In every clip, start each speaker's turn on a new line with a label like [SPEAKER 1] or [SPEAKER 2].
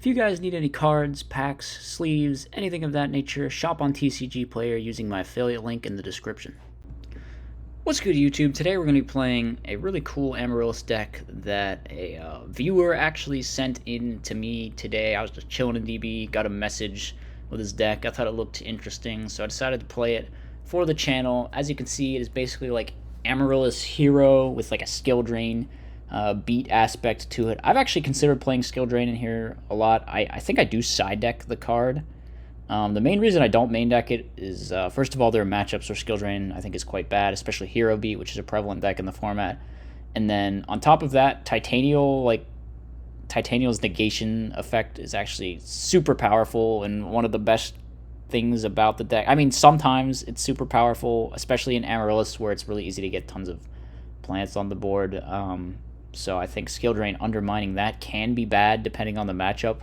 [SPEAKER 1] If you guys need any cards, packs, sleeves, anything of that nature, shop on TCG Player using my affiliate link in the description. What's good, YouTube? Today we're going to be playing a really cool Amaryllis deck that a viewer actually sent in to me today. I was just chilling in DB, got a message with his deck. I thought it looked interesting, so I decided to play it for the channel. As you can see, it is basically like Amaryllis Hero with like a skill drain beat aspect to it. I've actually considered playing skill drain in here a lot. I think I do side deck the card. The main reason I don't main deck it is, first of all, there are matchups where Skill Drain I think is quite bad, especially Hero Beat, which is a prevalent deck in the format. And then on top of that, Titanial's negation effect is actually super powerful and one of the best things about the deck. I mean, sometimes it's super powerful, especially in Amaryllis, where it's really easy to get tons of plants on the board. So I think Skill Drain undermining that can be bad depending on the matchup.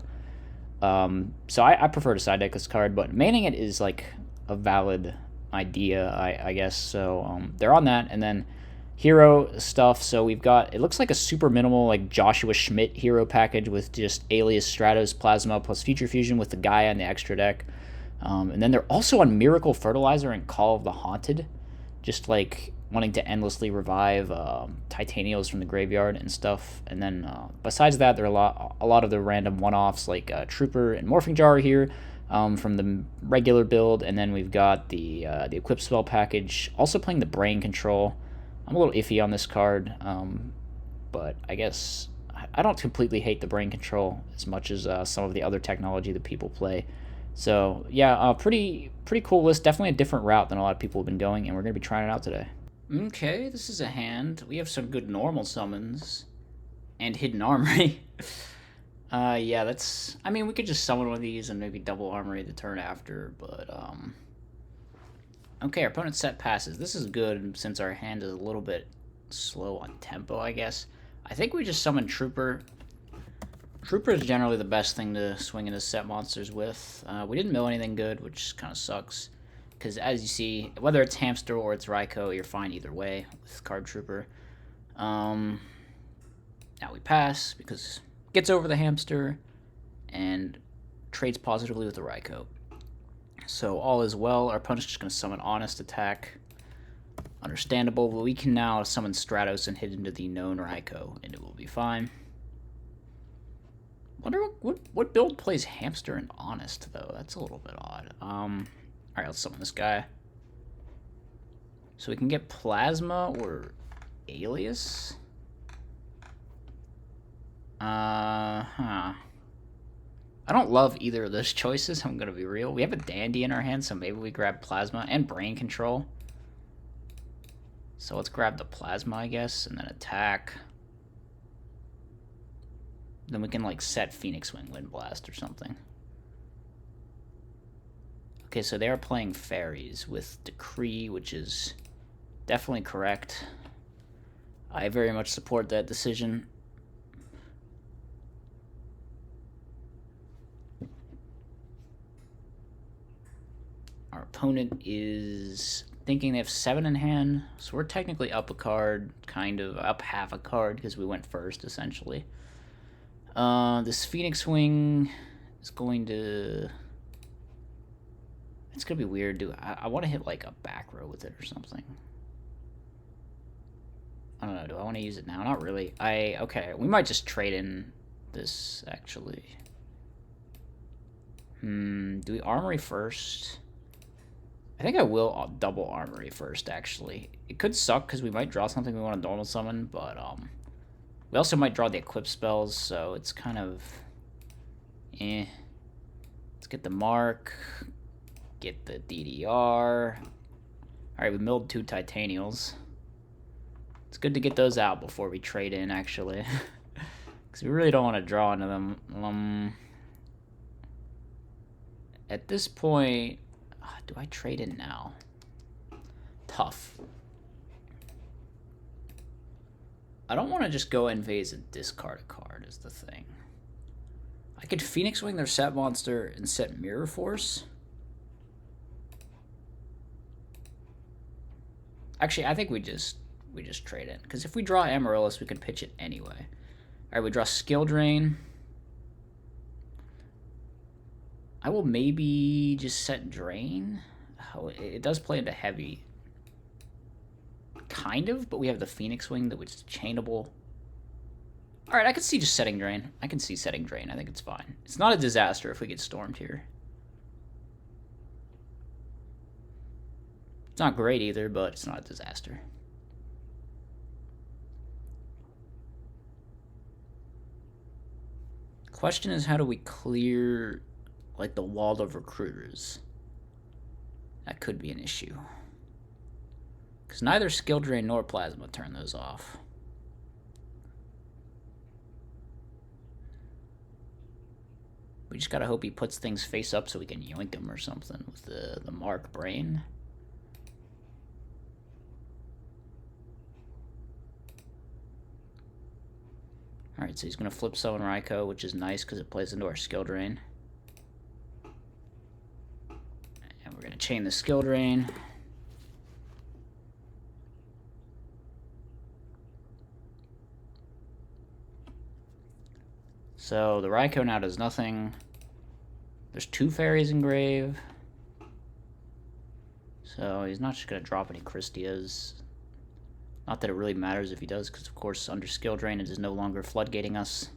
[SPEAKER 1] So I prefer to side deck this card, but maining it is like a valid idea, I guess. So they're on that, and then hero stuff. So we've got, it looks like a super minimal like Joshua Schmidt hero package with just Alias Stratos Plasma plus Future Fusion with the Gaia and the extra deck. And then they're also on Miracle Fertilizer and Call of the Haunted, just like wanting to endlessly revive Titanials from the graveyard and stuff. And then besides that, there are a lot of the random one-offs like Trooper and Morphing Jar here from the regular build. And then we've got the Equip Spell package, also playing the Brain Control. I'm a little iffy on this card, but I guess I don't completely hate the Brain Control as much as some of the other technology that people play. So yeah, pretty cool list. Definitely a different route than a lot of people have been going, and we're going to be trying it out today. Okay, this is a hand. We have some good normal summons. And Hidden Armory. Yeah, that's... I mean, we could just summon one of these and maybe double Armory the turn after, but, okay, our opponent's set passes. This is good since our hand is a little bit slow on tempo, I guess. I think we just summon Trooper. Trooper is generally the best thing to swing into set monsters with. We didn't mill anything good, which kind of sucks. Because as you see, whether it's Hamster or it's Raikou, you're fine either way with Card Trooper. Now we pass because it gets over the Hamster and trades positively with the Raikou. So all is well. Our opponent's just going to summon Honest Attack. Understandable, but we can now summon Stratos and hit into the known Raikou, and it will be fine. Wonder what build plays Hamster and Honest, though. That's a little bit odd. Alright, let's summon this guy. So we can get Plasma or Alias. I don't love either of those choices, I'm gonna be real. We have a Dandy in our hand, so maybe we grab Plasma and Brain Control. So let's grab the Plasma, I guess, and then attack. Then we can, like, set Phoenix Wing Wind Blast or something. Okay, so they are playing Fairies with Decree, which is definitely correct. I very much support that decision. Our opponent is thinking they have 7 in hand, so we're technically up a card, kind of up half a card because we went first, essentially. This Phoenix Wing is going to... It's gonna be weird, dude. I want to hit like a back row with it or something. I don't know. Do I want to use it now? Not really. Okay. We might just trade in this actually. Do we Armory first? I think I will double Armory first. Actually, it could suck because we might draw something we want to normal summon, but we also might draw the Equip spells, so it's kind of Let's get the Mark. Get the DDR. Alright, we milled 2 Titanials. It's good to get those out before we trade in, actually. Because we really don't want to draw into them. At this point... do I trade in now? Tough. I don't want to just go invades and discard a card, is the thing. I could Phoenix Wing their set monster and set Mirror Force. Actually, I think we just trade it. Because if we draw Amaryllis, we can pitch it anyway. Alright, we draw Skill Drain. I will maybe just set Drain. Oh, it does play into heavy. Kind of, but we have the Phoenix Wing that was chainable. Alright, I can see just setting Drain. I can see setting Drain. I think it's fine. It's not a disaster if we get stormed here. It's not great either, but it's not a disaster. Question is, how do we clear, like, the wall of recruiters? That could be an issue. Because neither Skill Drain nor Plasma turn those off. We just gotta hope he puts things face up so we can yoink him or something with the Mark Brain. Alright, so he's going to flip summon Raikou, which is nice because it plays into our Skill Drain. And we're going to chain the Skill Drain. So the Raikou now does nothing. There's 2 Fairies in grave. So he's not just going to drop any Christias. Not that it really matters if he does, because of course under Skill Drain it is no longer floodgating us.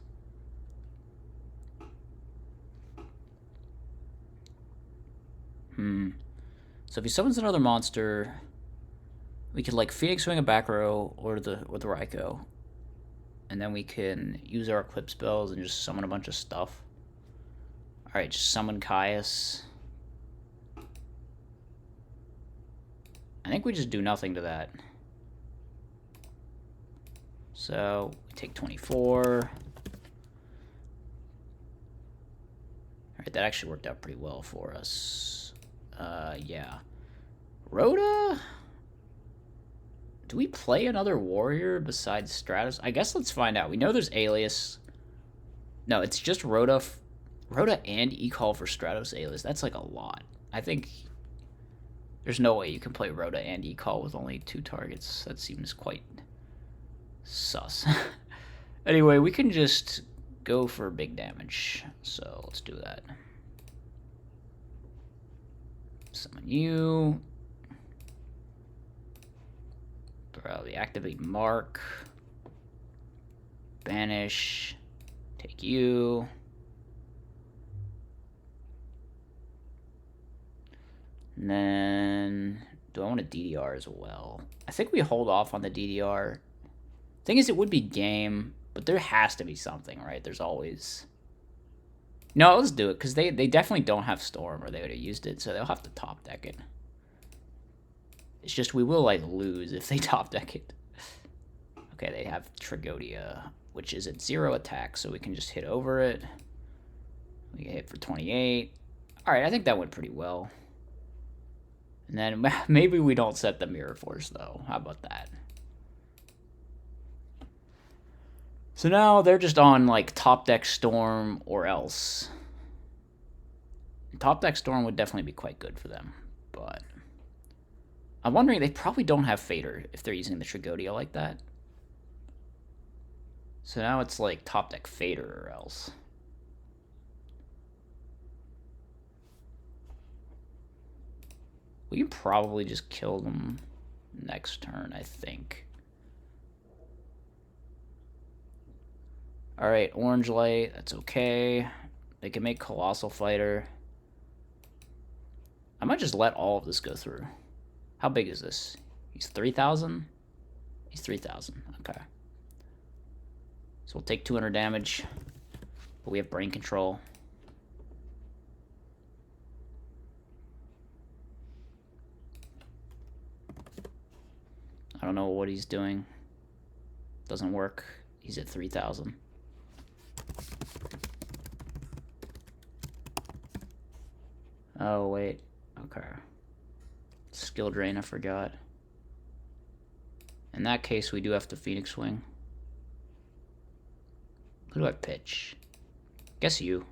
[SPEAKER 1] So if he summons another monster, we could like Phoenix Wing a back row or the Raikou. And then we can use our equip spells and just summon a bunch of stuff. Alright, just summon Caius. I think we just do nothing to that. So, we take 24. Alright, that actually worked out pretty well for us. Yeah. Rhoda? Do we play another warrior besides Stratos? I guess let's find out. We know there's Alias. No, it's just Rhoda. Rhoda and E-Call for Stratos Alias. That's like a lot. I think there's no way you can play Rhoda and E-Call with only 2 targets. That seems quite sus. Anyway, we can just go for big damage. So let's do that. Summon you. Probably activate Mark. Banish. Take you. And then, do I want a DDR as well? I think we hold off on the DDR. Thing is, it would be game, but there has to be something, right? There's always... No, let's do it, because they definitely don't have Storm, or they would have used it, so they'll have to top deck it. It's just we will, like, lose if they top deck it. Okay, they have Tragodia, which is at 0 attack, so we can just hit over it. We can hit for 28. Alright, I think that went pretty well. And then maybe we don't set the Mirror Force, though. How about that? So now they're just on, like, top deck Storm or else. Top deck Storm would definitely be quite good for them, but... I'm wondering, they probably don't have Fader if they're using the Tragodia like that. So now it's like top deck Fader or else. We can probably just kill them next turn, I think. Alright, Orange Light, that's okay. They can make Colossal Fighter. I might just let all of this go through. How big is this? He's 3,000? He's 3,000, okay. So we'll take 200 damage, but we have Brain Control. I don't know what he's doing. Doesn't work. He's at 3,000. Oh, wait. Okay. Skill Drain, I forgot. In that case, we do have to Phoenix Wing. Who do I pitch? Guess you.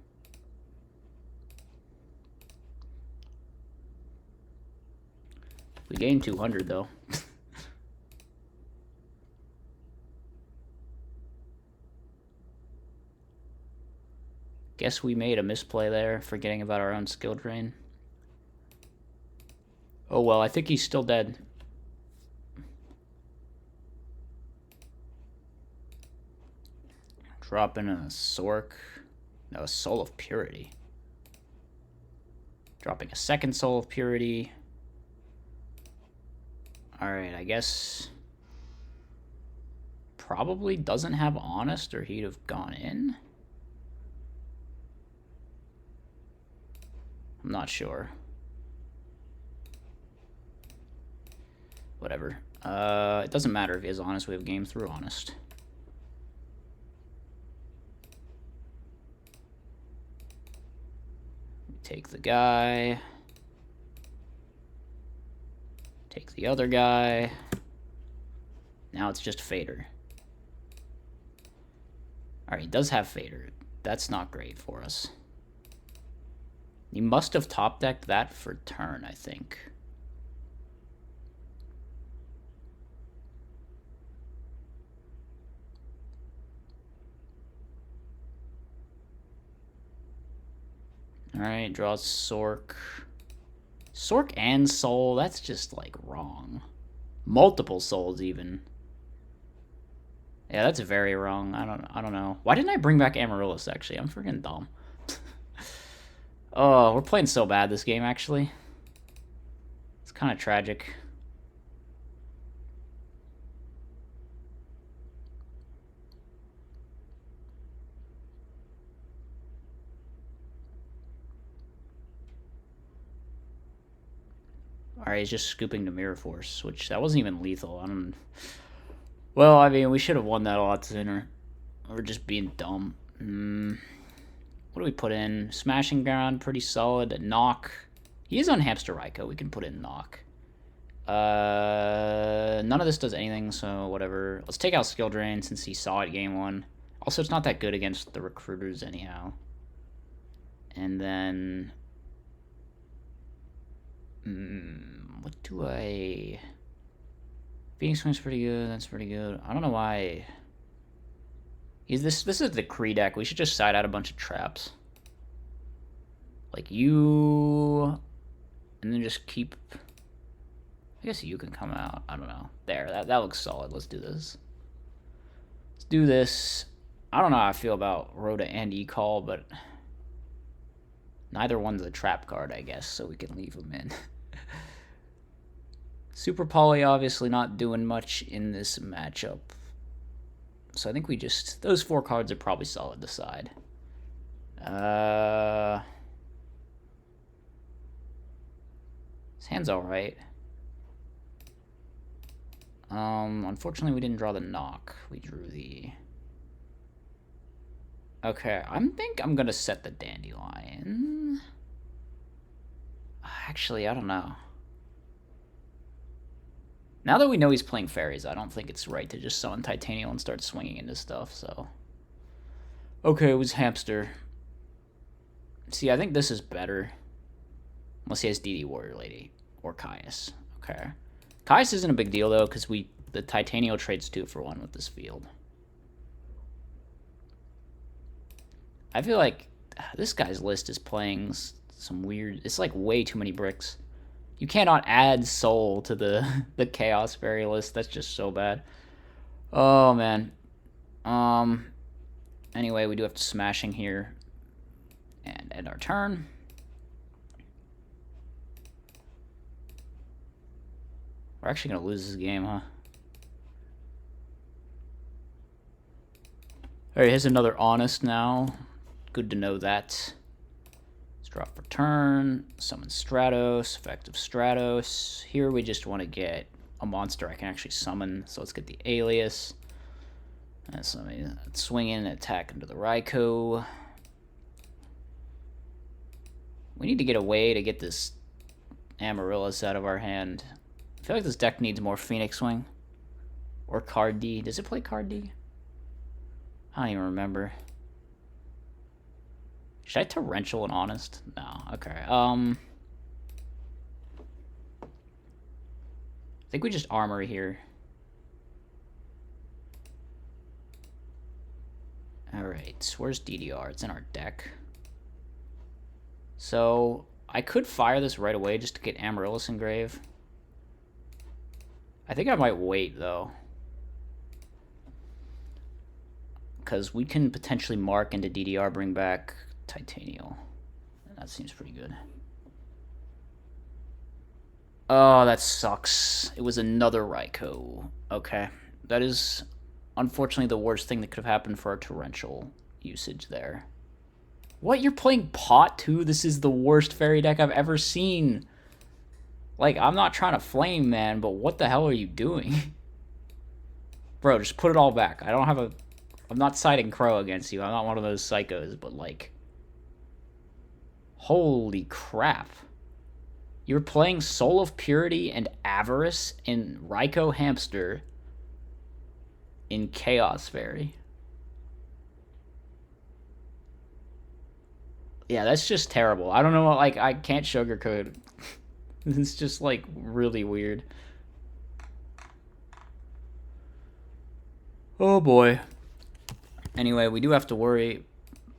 [SPEAKER 1] We gained 200, though. Guess we made a misplay there, forgetting about our own skill drain. Oh well, I think he's still dead. Dropping a Sork. No, a Soul of Purity. Dropping a second Soul of Purity. Alright, I guess... Probably doesn't have Honest or he'd have gone in. I'm not sure. Whatever. It doesn't matter if he has Honest. We have game through Honest. Take the guy. Take the other guy. Now it's just Fader. Alright, he does have Fader. That's not great for us. He must have top decked that for turn, I think. Alright, draws Sork. Sork and Soul, that's just like wrong. Multiple souls even. Yeah, that's very wrong. I don't know. Why didn't I bring back Amaryllis actually? I'm freaking dumb. Oh, we're playing so bad this game actually. It's kind of tragic. Alright, he's just scooping the Mirror Force, which that wasn't even lethal. I don't... Well, I mean, we should have won that a lot sooner. We're just being dumb. What do we put in? Smashing Ground, pretty solid. Knock. He is on Hamster Raikou. We can put in Knock. None of this does anything, so whatever. Let's take out Skill Drain since he saw it game 1. Also, it's not that good against the Recruiters anyhow. And then... what do I... Phoenix Wing's pretty good. That's pretty good. I don't know why... This is the Kree deck. We should just side out a bunch of traps. Like you... And then just keep... I guess you can come out. I don't know. There. That looks solid. Let's do this. Let's do this. I don't know how I feel about Rhoda and E-Call, but... Neither one's a trap card, I guess, so we can leave them in. Super Poly obviously not doing much in this matchup. So I think we just... Those 4 cards are probably solid to side. His hand's alright. Unfortunately we didn't draw the Knock. We drew the... Okay, I think I'm gonna set the Dandelion. Actually, I don't know. Now that we know he's playing Fairies, I don't think it's right to just summon Titanium and start swinging into stuff, so... Okay, it was Hamster. See, I think this is better. Unless he has DD Warrior Lady. Or Caius. Okay. Caius isn't a big deal, though, because the Titanium trades 2 for 1 with this field. I feel like this guy's list is playing some weird... It's like way too many bricks. You cannot add Soul to the Chaos Fairy list. That's just so bad. Oh, man. Anyway, we do have to Smashing here. And end our turn. We're actually going to lose this game, huh? Alright, here's another Honest now. Good to know that. Let's drop for turn. Summon Stratos. Effective Stratos. Here we just want to get a monster I can actually summon. So let's get the Alias. And so let me swing in and attack into the Raikou. We need to get a way to get this Amaryllis out of our hand. I feel like this deck needs more Phoenix Wing. Or Card D. Does it play Card D? I don't even remember. Should I Torrential and Honest? No. Okay. I think we just Armory here. Alright. Where's DDR? It's in our deck. So I could fire this right away just to get Amaryllis engrave. I think I might wait, though. Because we can potentially mark into DDR, bring back Titanial. That seems pretty good. Oh, that sucks. It was another Raikou. Okay. That is unfortunately the worst thing that could have happened for our torrential usage there. What? You're playing Pot 2? This is the worst fairy deck I've ever seen. Like, I'm not trying to flame, man, but what the hell are you doing? Bro, just put it all back. I don't have a... I'm not citing Crow against you. I'm not one of those psychos, but like... Holy crap. You're playing Soul of Purity and Avarice in Raikou Hamster in Chaos Fairy. Yeah, that's just terrible. I don't know, like, I can't sugarcoat it. It's just, like, really weird. Oh, boy. Anyway, we do have to worry...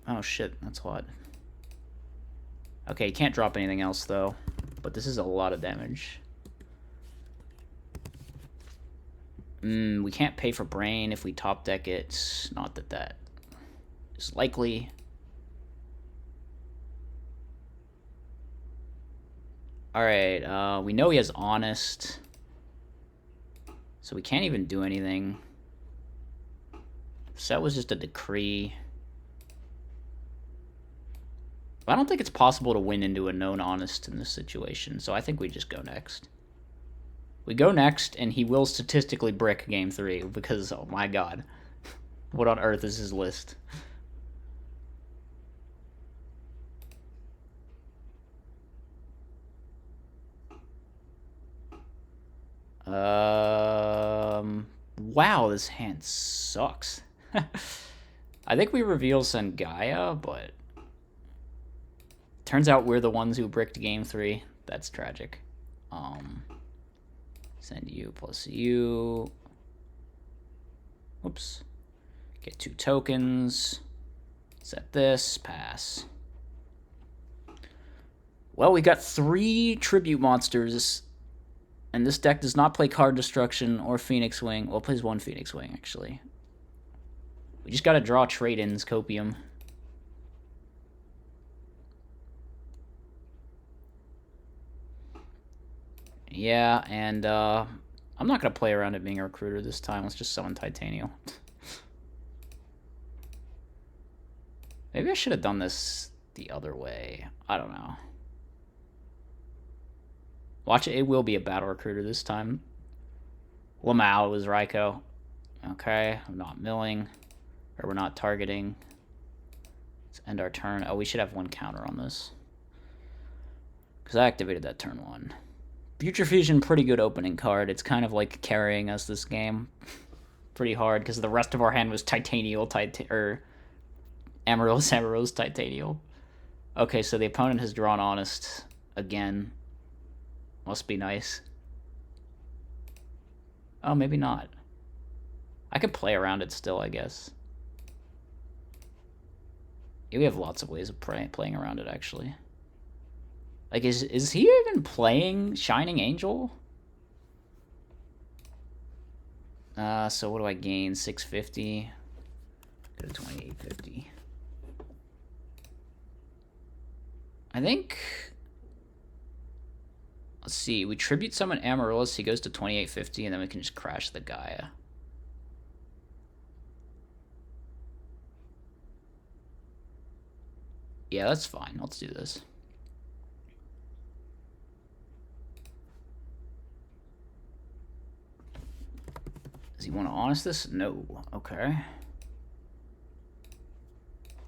[SPEAKER 1] Oh, shit, that's hot. Okay, you can't drop anything else, though. But this is a lot of damage. We can't pay for Brain if we top deck it. Not that that is likely. Alright, we know he has Honest. So we can't even do anything. So that was just a decree. I don't think it's possible to win into a known Honest in this situation, so I think we just go next. We go next, and he will statistically brick game 3, because, oh my god. What on earth is his list? Wow, this hand sucks. I think we reveal Sangaya, but... Turns out we're the ones who bricked game 3. That's tragic. Send you plus you. Oops. Get 2 tokens. Set this. Pass. Well, we got 3 tribute monsters. And this deck does not play Card Destruction or Phoenix Wing. Well, it plays 1 Phoenix Wing, actually. We just gotta draw trade-ins, Copium. Yeah, and I'm not going to play around it being a recruiter this time. Let's just summon Titanial. Maybe I should have done this the other way. I don't know. Watch it. It will be a battle recruiter this time. Lamau is Raikou. Okay, I'm not milling. Or we're not targeting. Let's end our turn. Oh, we should have 1 counter on this. Because I activated that turn 1. Future Fusion, pretty good opening card. It's kind of like carrying us this game pretty hard because the rest of our hand was Titanial, or Amaryllis, Titanial. Okay, so the opponent has drawn Honest again. Must be nice. Oh, maybe not. I could play around it still, I guess. Yeah, we have lots of ways of playing around it, actually. Like, is he even playing Shining Angel? So what do I gain? 650. Go to 2850. I think... Let's see. We tribute summon Amaryllis. He goes to 2850, and then we can just crash the Gaia. Yeah, that's fine. Let's do this. Does he want to honest this? No. Okay.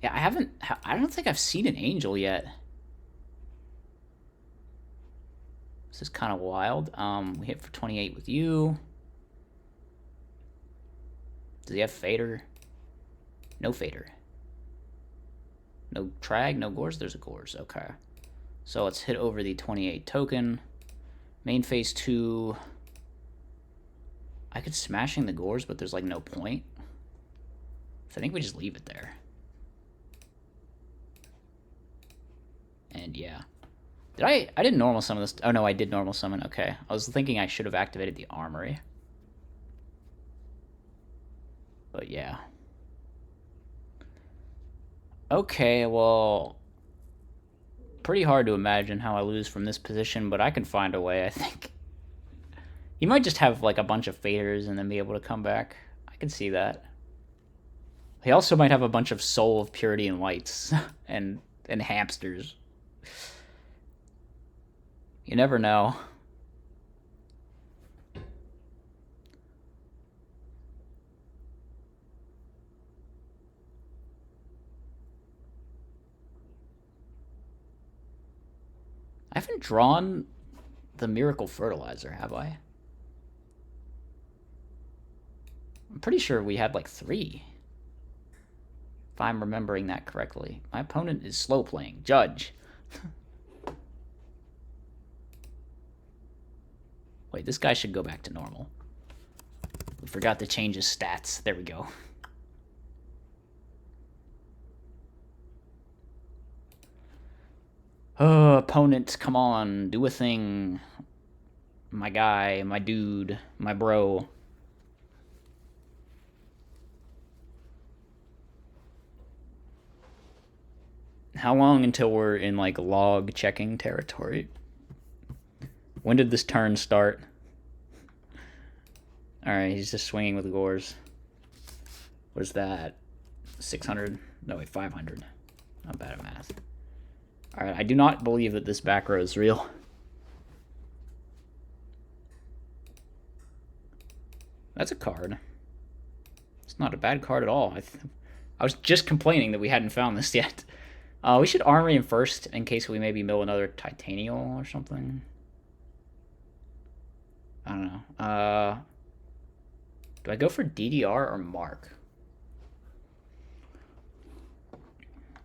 [SPEAKER 1] Yeah, I don't think I've seen an angel yet. This is kind of wild. We hit for 28 with you. Does he have Fader? No Fader. No Trag, no Gores? There's a Gores. Okay. So let's hit over the 28 token. Main phase 2... I could smashing the Gores, but there's like no point. So I think we just leave it there. And And yeah. I didn't normal summon this. Oh, no, I did normal summon. Okay. I was thinking I should have activated the armory. But yeah. Okay, well... Pretty hard to imagine how I lose from this position, but I can find a way, I think. He might just have, like, a bunch of faders and then be able to come back. I can see that. He also might have a bunch of Soul of Purity and Lights and hamsters. You never know. I haven't drawn the Miracle Fertilizer, have I? I'm pretty sure we had like 3. If I'm remembering that correctly. My opponent is slow playing. Judge. Wait, this guy should go back to normal. We forgot to change his stats. There we go. Oh, opponent, come on. Do a thing. My guy, my dude, my bro. How long until we're in, like, log checking territory? When did this turn start? Alright, he's just swinging with gores. What's that? 600? No, wait, 500. Not bad at math. Alright, I do not believe that this back row is real. That's a card. It's not a bad card at all. I was just complaining that we hadn't found this yet. We should armory him first in case we maybe mill another Titanial or something. I don't know. Do I go for DDR or Mark?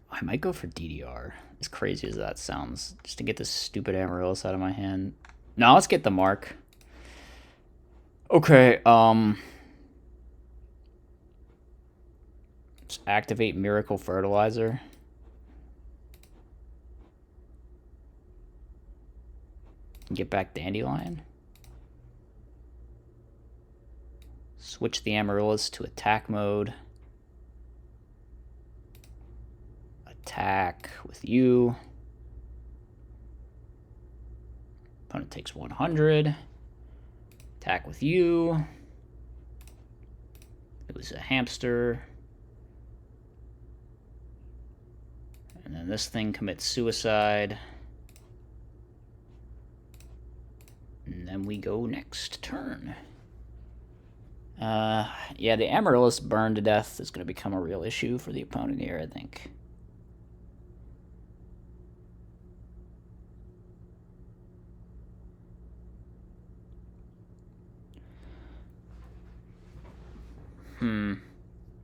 [SPEAKER 1] I might go for DDR. As crazy as that sounds. Just to get this stupid Amaryllis out of my hand. No, let's get the Mark. Okay, let's activate Miracle Fertilizer. Get back Dandelion. Switch the Amaryllis to attack mode. Attack with you. Opponent takes 100. Attack with you. It was a hamster. And then this thing commits suicide. And then we go next turn. Yeah, the Amaryllis burn to death is going to become a real issue for the opponent here, I think.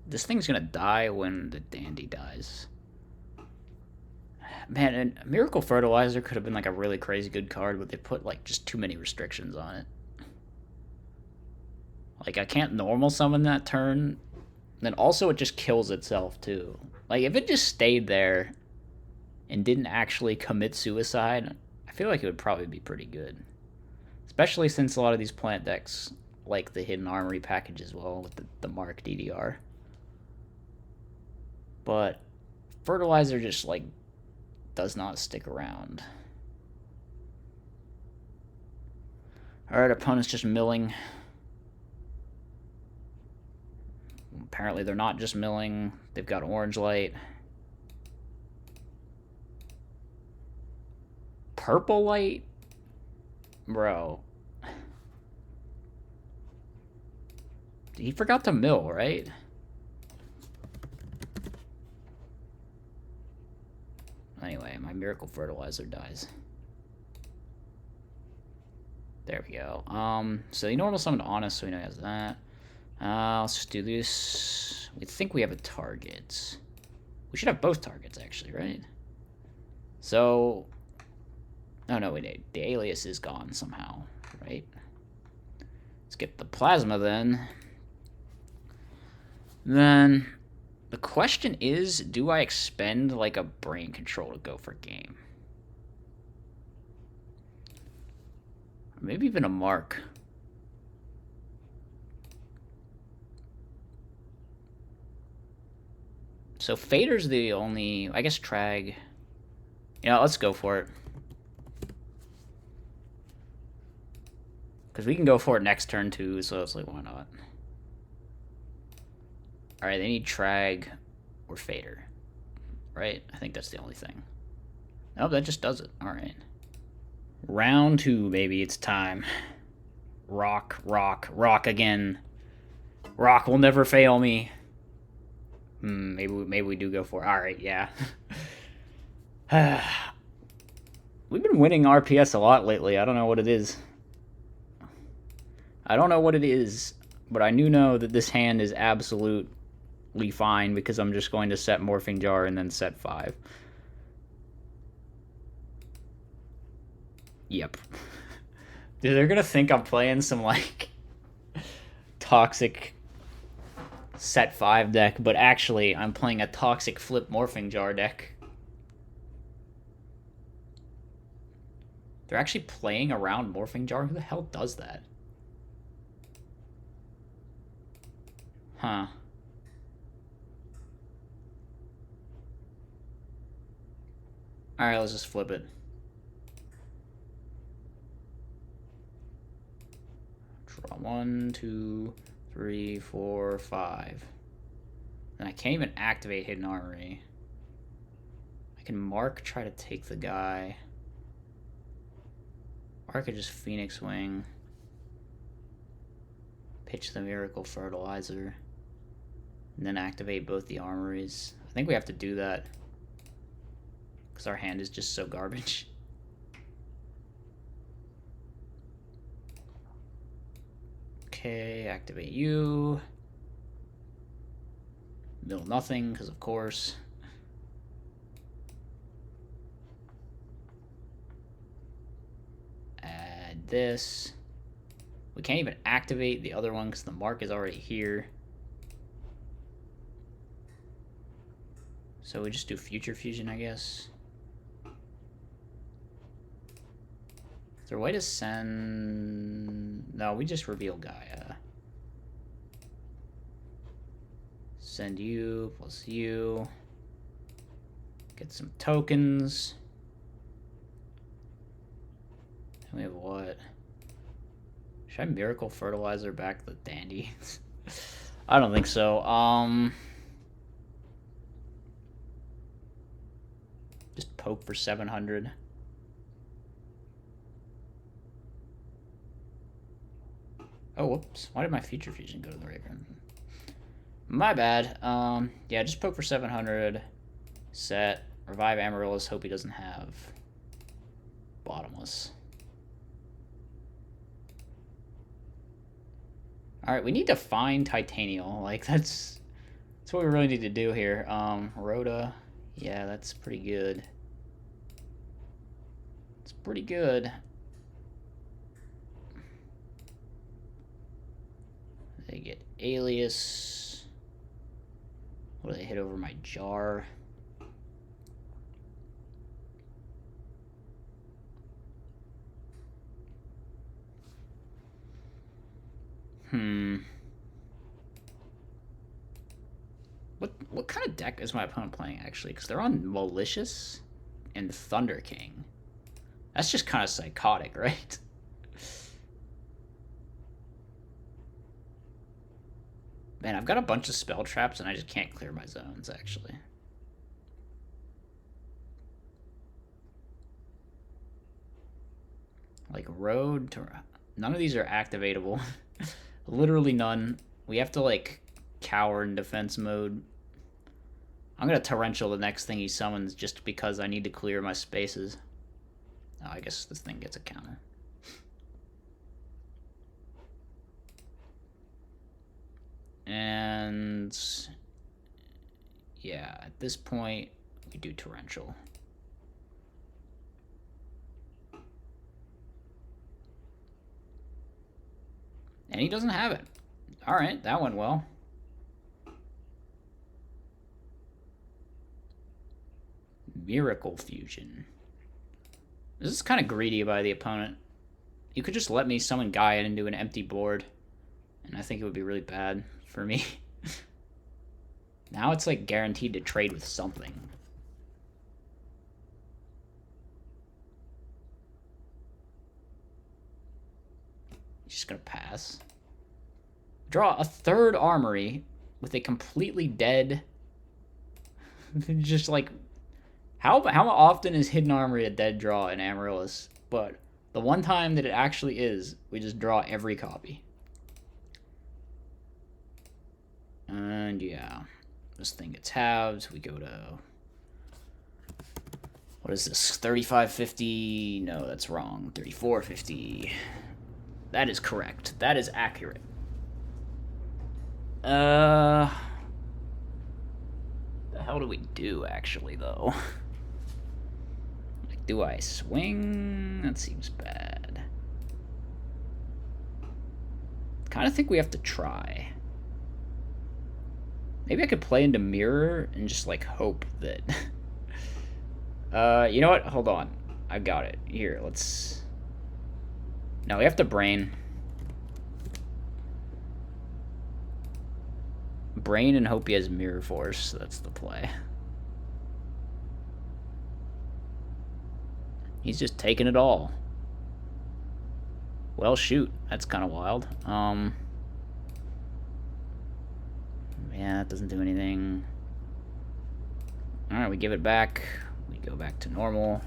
[SPEAKER 1] This thing's going to die when the Dandy dies. Man, and Miracle Fertilizer could have been like a really crazy good card, but they put like just too many restrictions on it. Like, I can't normal summon that turn. Then also it just kills itself too. Like, if it just stayed there and didn't actually commit suicide, I feel like it would probably be pretty good. Especially since a lot of these plant decks like the Hidden Armory package as well with the Mark DDR. But Fertilizer just, like, does not stick around. Alright, opponent's just milling. Apparently they're not just milling. They've got orange light. Purple light? Bro. He forgot to mill, right? Anyway, my Miracle Fertilizer dies. There we go. So he normal summoned Honest, so we know he has that. Let's just do this. We think we have a target. We should have both targets, actually, right? So... Oh, no, wait. The alias is gone somehow, right? Let's get the Plasma, then. Then... The question is, do I expend, like, a Brain Control to go for game? Maybe even a mark. So Fader's the only... I guess Trag... Yeah, let's go for it. Because we can go for it next turn, too, so it's like, why not? Alright, they need Trag or Fader. Right? I think that's the only thing. Oh, that just does it. Alright. Round 2, baby. It's time. Rock, rock, rock again. Rock will never fail me. Maybe we do go for it. Alright, yeah. We've been winning RPS a lot lately. I don't know what it is. I don't know what it is, but I do know that this hand is absolutely fine because I'm just going to set Morphing Jar and then set 5. Yep. Dude, they're gonna think I'm playing some, like, toxic set 5 deck, but actually I'm playing a toxic flip Morphing Jar deck. They're actually playing around Morphing Jar? Who the hell does that? Huh. Alright, let's just flip it. Draw 1, 2, 3, 4, 5. And I can't even activate Hidden Armory. I can mark, try to take the guy. Or I could just Phoenix Wing. Pitch the Miracle Fertilizer. And then activate both the armories. I think we have to do that. Because our hand is just so garbage. Okay, activate you. Mill nothing, because of course. Add this. We can't even activate the other one because the mark is already here. So we just do Future Fusion, I guess. Is there a way to send... No, we just reveal Gaia. Send you plus you. Get some tokens. And we have what? Should I Miracle Fertilizer back the Dandy? I don't think so. Just poke for 700. Oh, whoops. Why did my Future Fusion go to the Raven? My bad. Yeah, just poke for 700. Set. Revive Amaryllis. Hope he doesn't have Bottomless. Alright, we need to find Titanial. Like, that's what we really need to do here. Rhoda. Yeah, that's pretty good. It's pretty good. They get Alias. What do they hit over my jar? What kind of deck is my opponent playing, actually? Because they're on Malicious and Thunder King. That's just kind of psychotic, right? Man, I've got a bunch of spell traps and I just can't clear my zones, actually. Like Road to... None of these are activatable. Literally none. We have to, like, cower in defense mode. I'm going to Torrential the next thing he summons just because I need to clear my spaces. Oh, I guess this thing gets a counter. And... yeah, at this point, we do Torrential. And he doesn't have it. Alright, that went well. Miracle Fusion. This is kind of greedy by the opponent. You could just let me summon Gaia into an empty board, and I think it would be really bad for me. Now it's like guaranteed to trade with something. Just gonna pass. Draw a third armory with a completely dead. Just like, how often is Hidden Armory a dead draw in Amaryllis? But the one time that it actually is, we just draw every copy. And yeah, this thing gets halved. We go to, what is this? 3550? No, that's wrong. 3450. That is correct. That is accurate. The hell do we do, actually, though? Like, do I swing? That seems bad. Kind of think we have to try. Maybe I could play into Mirror and just, like, hope that... you know what? Hold on. I got it. Here, let's... No, we have to Brain. Brain and hope he has Mirror Force. That's the play. He's just taking it all. Well, shoot. That's kind of wild. Yeah, that doesn't do anything. Alright, we give it back. We go back to normal.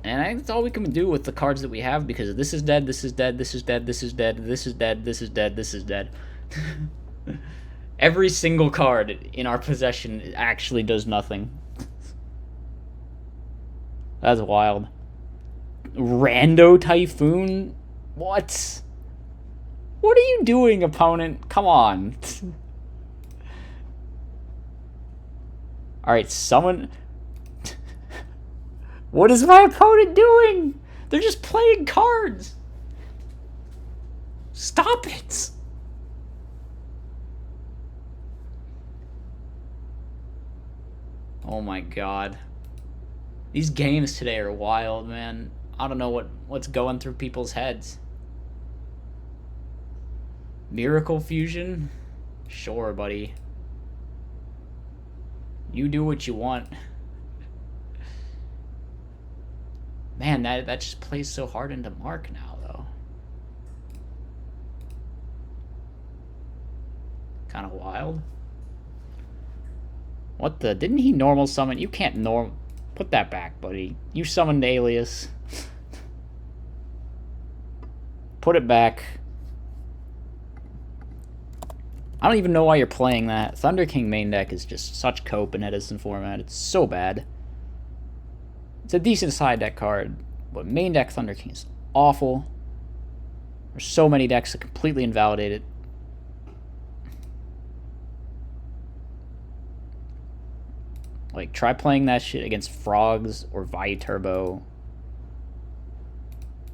[SPEAKER 1] And I think that's all we can do with the cards that we have, because this is dead, this is dead, this is dead, this is dead, this is dead, this is dead, this is dead. Every single card in our possession actually does nothing. That's wild. Rando Typhoon? What? What are you doing, opponent? Come on. Alright, someone... What is my opponent doing? They're just playing cards. Stop it. Oh my god. These games today are wild, man. I don't know what's going through people's heads. Miracle Fusion? Sure, buddy. You do what you want. Man, that just plays so hard into Mark now, though. Kind of wild. What the? Didn't he normal summon? You can't normal... Put that back, buddy. You summoned Alias. Put it back. I don't even know why you're playing that. Thunder King main deck is just such cope in Edison Format. It's so bad. It's a decent side deck card, but main deck Thunder King is awful. There's so many decks that completely invalidate it. Like, try playing that shit against Frogs or Turbo.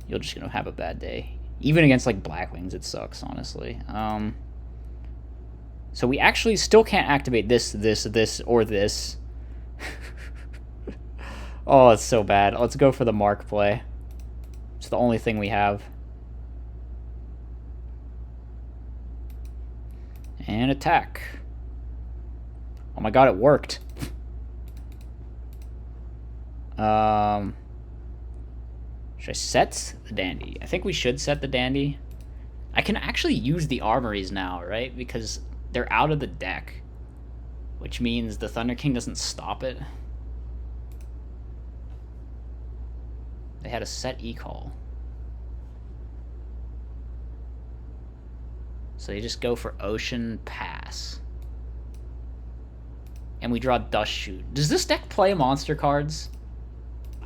[SPEAKER 1] You're just gonna have a bad day. Even against, like, Blackwings, it sucks, honestly. So we actually still can't activate this, or this. Oh, it's so bad. Let's go for the Mark play. It's the only thing we have. And attack. Oh my god, it worked. Should I set the Dandy? I think we should set the Dandy. I can actually use the armories now, right? Because they're out of the deck. Which means the Thunder King doesn't stop it. They had a set e-call. So you just go for Ocean, pass. And we draw Dust Shoot. Does this deck play monster cards?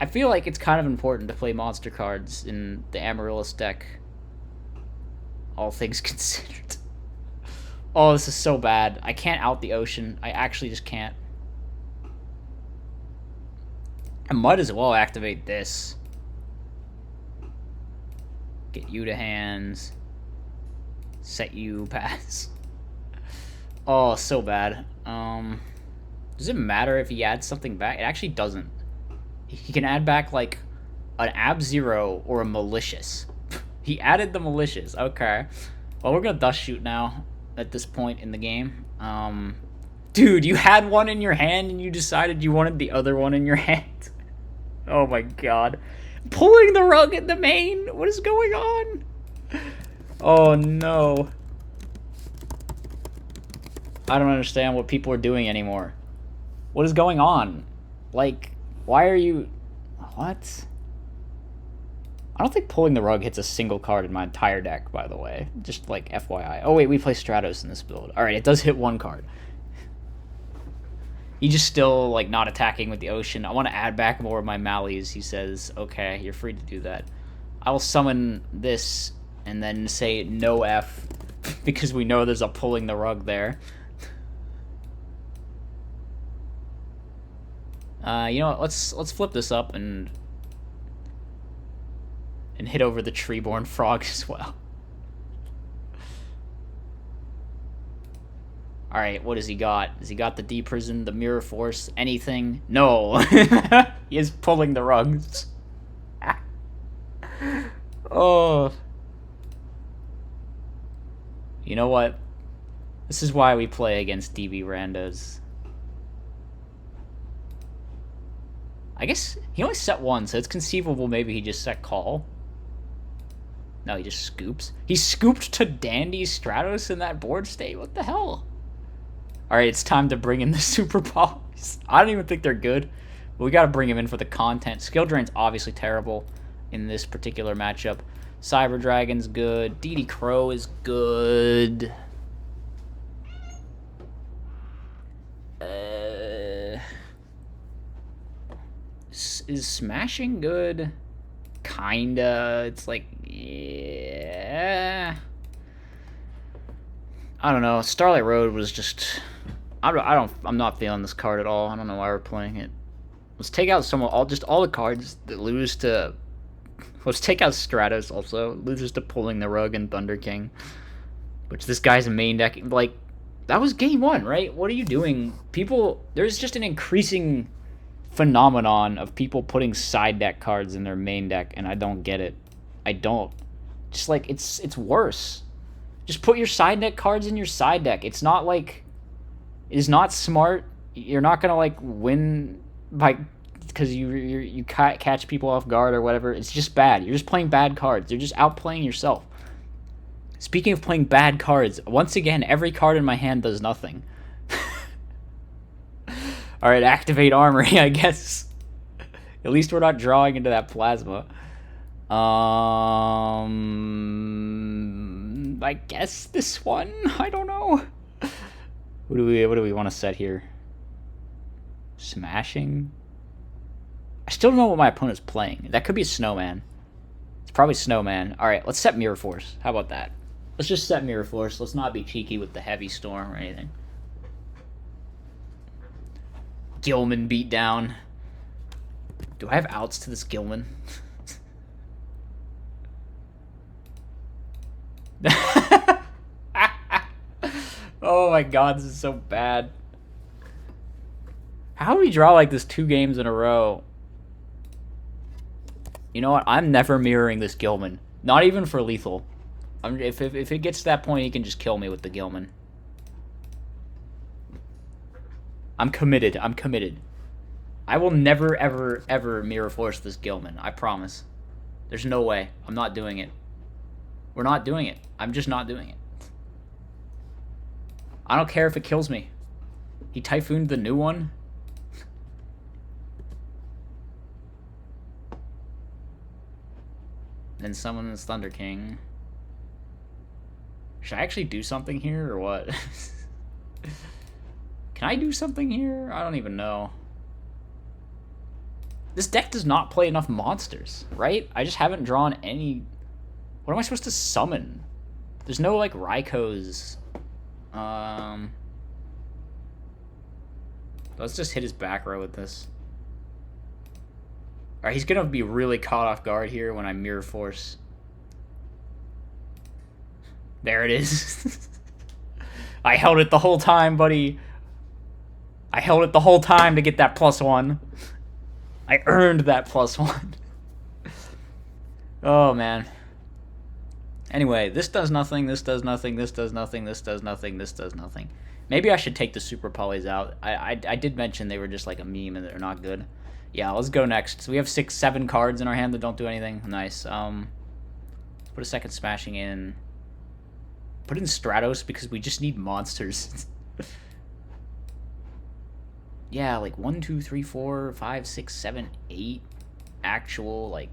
[SPEAKER 1] I feel like it's kind of important to play monster cards in the Amaryllis deck. All things considered. Oh, this is so bad. I can't out the Ocean. I actually just can't. I might as well activate this. Get you to hands. Set you, pass. Oh, so bad. Does it matter if he adds something back? It actually doesn't. He can add back, like, an Ab-Zero or a Malicious. He added the Malicious. Okay. Well, we're gonna Dust Shoot now at this point in the game. Dude, you had one in your hand and you decided you wanted the other one in your hand. Oh my god. Pulling the rug in the main? What is going on? Oh no. I don't understand what people are doing anymore. What is going on? Like, why are you... What? I don't think pulling the rug hits a single card in my entire deck, by the way. Just, like, FYI. Oh, wait, we play Stratos in this build. Alright, it does hit one card. He's just still, like, not attacking with the Ocean. I want to add back more of my Malleys. He says, okay, you're free to do that. I will summon this and then say no F because we know there's a pulling the rug there. You know what? Let's flip this up and hit over the Treeborn Frog as well. Alright, what has he got? Has he got the D-Prison, the Mirror Force, anything? No! He is pulling the rugs. Oh. You know what? This is why we play against DB Randos. I guess he only set one, so it's conceivable maybe he just set call. No, he just scoops. He scooped to Dandy Stratos in that board state? What the hell? Alright, it's time to bring in the Super Polys. I don't even think they're good, but we gotta bring him in for the content. Skill Drain's obviously terrible in this particular matchup. Cyber Dragon's good. DD Crow is good. Is Smashing good? Kinda. It's like, yeah. I don't know. Starlight Road was just... I'm not feeling this card at all. I don't know why we're playing it. Let's take out all the cards that lose to... Let's take out Stratos also. Loses to Pulling the Rug and Thunder King. Which this guy's a main deck. Like, that was game one, right? What are you doing? People... There's just an increasing phenomenon of people putting side deck cards in their main deck, and I don't get it. I don't. Just, like, it's worse. Just put your side deck cards in your side deck. It's not, like... It's not smart. You're not gonna, like, win by... Because you catch people off guard or whatever. It's just bad. You're just playing bad cards. You're just outplaying yourself. Speaking of playing bad cards, once again, every card in my hand does nothing. Alright, activate Armory, I guess. At least we're not drawing into that Plasma. I guess this one? I don't know. What do we want to set here? Smashing? I still don't know what my opponent's playing. That could be a Snowman. It's probably Snowman. Alright, let's set Mirror Force. How about that? Let's just set Mirror Force. Let's not be cheeky with the Heavy Storm or anything. Gilman beat down. Do I have outs to this Gilman? Oh my god, this is so bad. How do we draw like this 2 games in a row? You know what? I'm never mirroring this Gilman. Not even for lethal. If it gets to that point, he can just kill me with the Gilman. I'm committed. I'm committed. I will never, ever, ever Mirror Force this Gilman. I promise. There's no way. I'm not doing it. We're not doing it. I'm just not doing it. I don't care if it kills me. He Typhooned the new one. Then summons Thunder King. Should I actually do something here or what? Can I do something here? I don't even know. This deck does not play enough monsters, right? I just haven't drawn any... What am I supposed to summon? There's no, like, Raikos. Let's just hit his back row with this. Alright, he's gonna be really caught off guard here when I Mirror Force. There it is. I held it the whole time, buddy. I held it the whole time to get that +1. I earned that +1. Oh, man. Anyway, this does nothing, this does nothing, this does nothing, this does nothing, this does nothing. Maybe I should take the super polys out. I did mention they were just like a meme and they're not good. Yeah, let's go next. So we have 6, 7 cards in our hand that don't do anything. Nice. Let's put a second smashing in. Put in Stratos because we just need monsters. Yeah, like 1, 2, 3, 4, 5, 6, 7, 8 actual, like,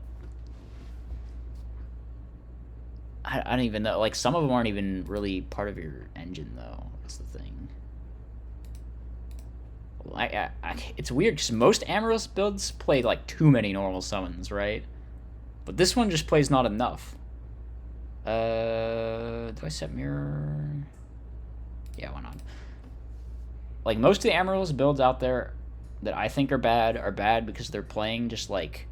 [SPEAKER 1] I don't even know. Like, some of them aren't even really part of your engine, though. That's the thing. It's weird because most Amaryllis builds play like too many normal summons, right? But this one just plays not enough. Do I set mirror? Yeah, why not? Like, most of the Amaryllis builds out there that I think are bad because they're playing just like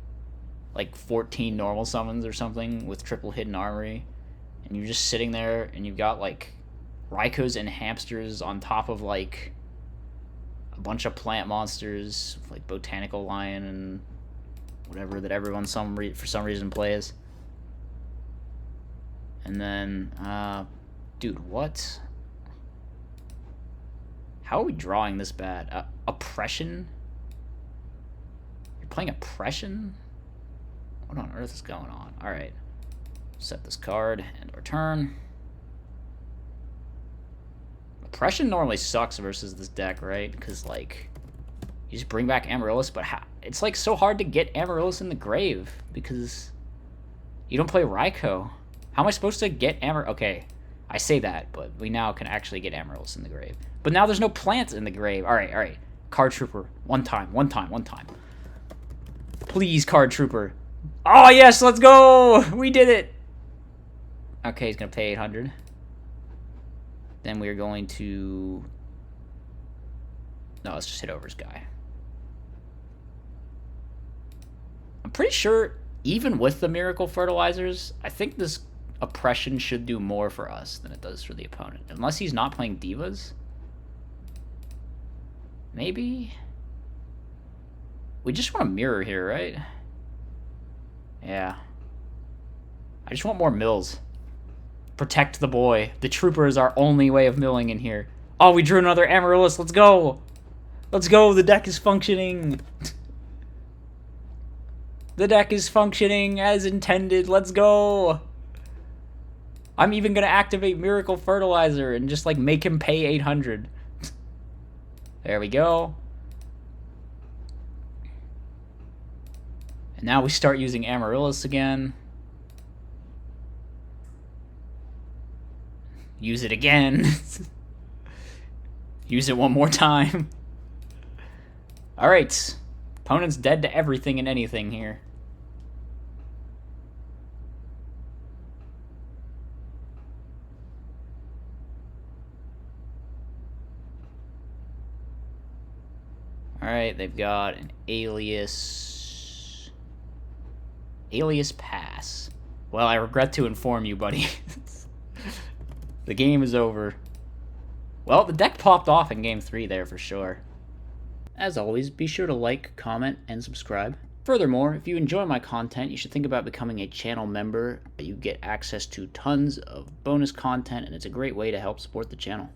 [SPEAKER 1] 14 normal summons or something with triple hidden armory, and you're just sitting there and you've got like Raikos and hamsters on top of like a bunch of plant monsters like Botanical Lion and whatever that everyone for some reason plays. And then, dude, what? How are we drawing this bad? Oppression? You're playing Oppression? What on earth is going on? Alright. Set this card and our turn. Oppression normally sucks versus this deck, right? Because, like, you just bring back Amaryllis, but it's, like, so hard to get Amaryllis in the grave because you don't play Raiko. How am I supposed to get Okay, I say that, but we now can actually get Amaryllis in the grave. But now there's no plants in the grave. Alright. Card Trooper. One time. Please, Card Trooper. Oh, yes, let's go! We did it! Okay, he's going to pay 800. Then we're going to... No, let's just hit over his guy. I'm pretty sure, even with the Miracle Fertilizers, I think this Oppression should do more for us than it does for the opponent. Unless he's not playing Divas. Maybe? We just want a mirror here, right? Yeah. I just want more mills. Protect the boy. The Trooper is our only way of milling in here. Oh, we drew another Amaryllis. Let's go. Let's go. The deck is functioning. The deck is functioning as intended. Let's go. I'm even going to activate Miracle Fertilizer and just, like, make him pay 800. There we go. And now we start using Amaryllis again. Use it again. Use it one more time. Alright. Opponent's dead to everything and anything here. Alright, they've got an Alias Pass. Well, I regret to inform you, buddy. The game is over. Well, the deck popped off in Game 3 there for sure. As always, be sure to like, comment, and subscribe. Furthermore, if you enjoy my content, you should think about becoming a channel member. You get access to tons of bonus content, and it's a great way to help support the channel.